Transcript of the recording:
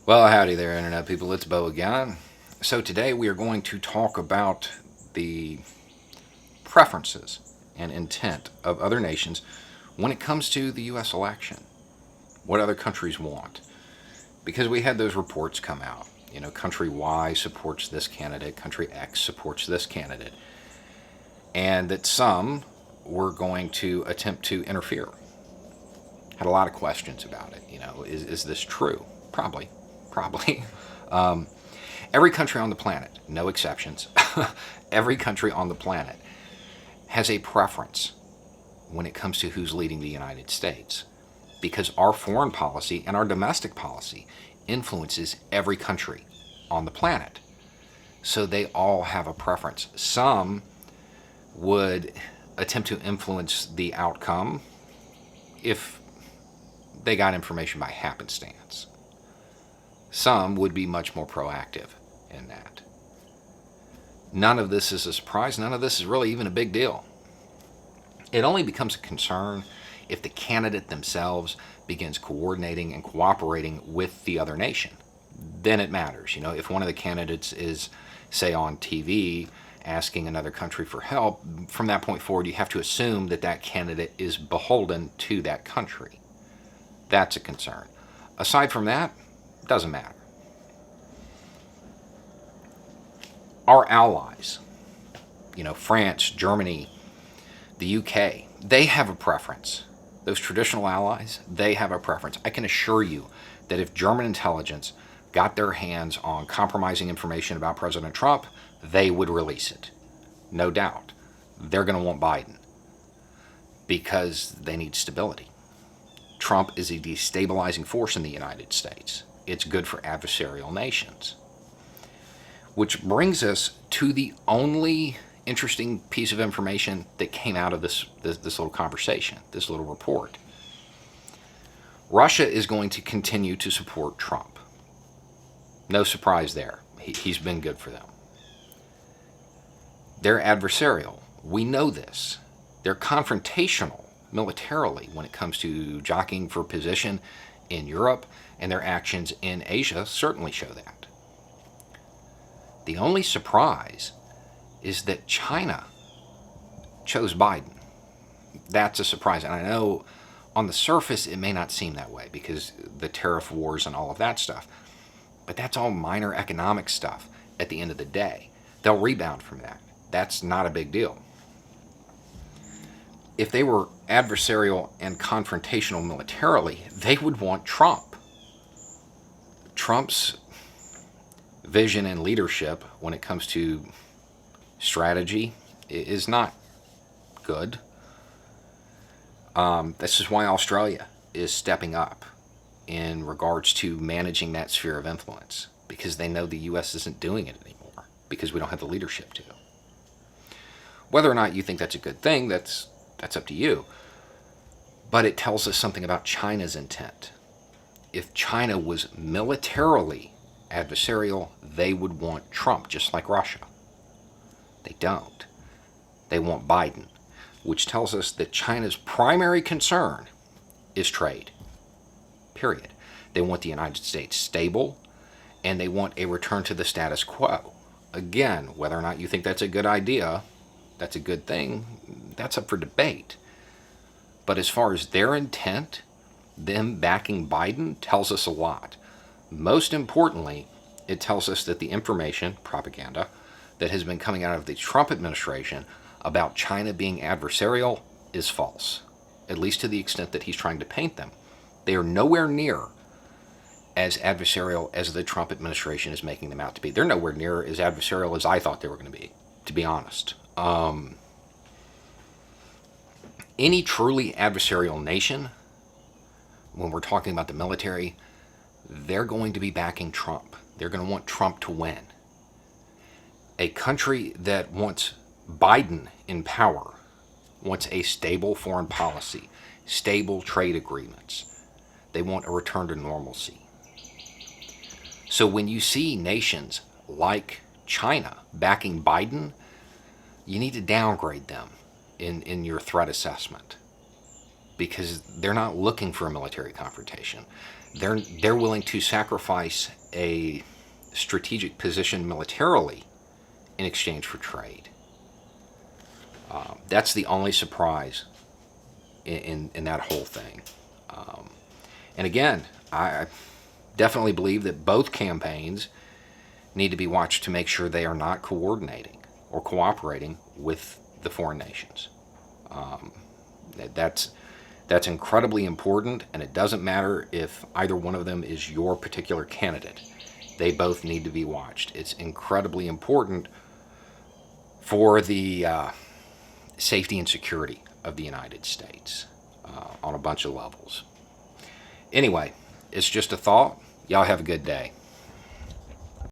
Well, howdy there, Internet people. It's Bo again. So, today we are going to talk about the preferences and intent of other nations when it comes to the U.S. election. What other countries want. Because we had those reports come out. You know, country Y supports this candidate, country X supports this candidate. And that some were going to attempt to interfere. Had a lot of questions about it. You know, is this true? Probably. Um, every country on the planet, no exceptions, every country on the planet has a preference when it comes to who's leading the United States. Because our foreign policy and our domestic policy influences every country on the planet. So they all have a preference. Some would attempt to influence the outcome if they got information by happenstance. Some would be much more proactive in that. None of this is a surprise. None of this is really even a big deal. It only becomes a concern if the candidate themselves begins coordinating and cooperating with the other nation. Then it matters. You know, if one of the candidates is, say, on TV asking another country for help, from that point forward, you have to assume that that candidate is beholden to that country. That's a concern. Aside from that, doesn't matter. Our allies, you know, France, Germany, the UK, they have a preference. Those traditional allies, they have a preference. I can assure you that if German intelligence got their hands on compromising information about President Trump, they would release it. No doubt. They're going to want Biden because they need stability. Trump is a destabilizing force in the United States. It's good for adversarial nations. Which brings us to the only interesting piece of information that came out of this little conversation, this little report. Russia is going to continue to support Trump. No surprise there. He's been good for them. They're adversarial. We know this. They're confrontational militarily when it comes to jockeying for position in Europe, and their actions in Asia certainly show that. The only surprise is that China chose Biden. That's a surprise. And I know on the surface it may not seem that way because the tariff wars and all of that stuff. But that's all minor economic stuff at the end of the day. They'll rebound from that. That's not a big deal. If they were adversarial and confrontational militarily, they would want Trump. Trump's vision and leadership when it comes to strategy is not good. This is why Australia is stepping up in regards to managing that sphere of influence, because they know the U.S. isn't doing it anymore because we don't have the leadership to. Whether or not you think that's a good thing, that's up to you. But it tells us something about China's intent. If China was militarily adversarial, they would want Trump, just like Russia. They don't. They want Biden, which tells us that China's primary concern is trade. Period. They want the United States stable, and they want a return to the status quo. Again, whether or not you think that's a good idea, that's a good thing, that's up for debate. But as far as their intent, them backing Biden tells us a lot. Most importantly, it tells us that the information, propaganda, that has been coming out of the Trump administration about China being adversarial is false, at least to the extent that he's trying to paint them. They are nowhere near as adversarial as the Trump administration is making them out to be. They're nowhere near as adversarial as I thought they were going to be honest. Any truly adversarial nation, when we're talking about the military, they're going to be backing Trump. They're going to want Trump to win. A country that wants Biden in power wants a stable foreign policy, stable trade agreements. They want a return to normalcy. So when you see nations like China backing Biden, you need to downgrade them in your threat assessment, because they're not looking for a military confrontation. they're willing to sacrifice a strategic position militarily in exchange for trade. That's the only surprise in that whole thing. And again, I definitely believe that both campaigns need to be watched to make sure they are not coordinating or cooperating with the foreign nations. That's incredibly important, and it doesn't matter if either one of them is your particular candidate. They both need to be watched. It's incredibly important for the safety and security of the United States on a bunch of levels. Anyway, it's just a thought. Y'all have a good day.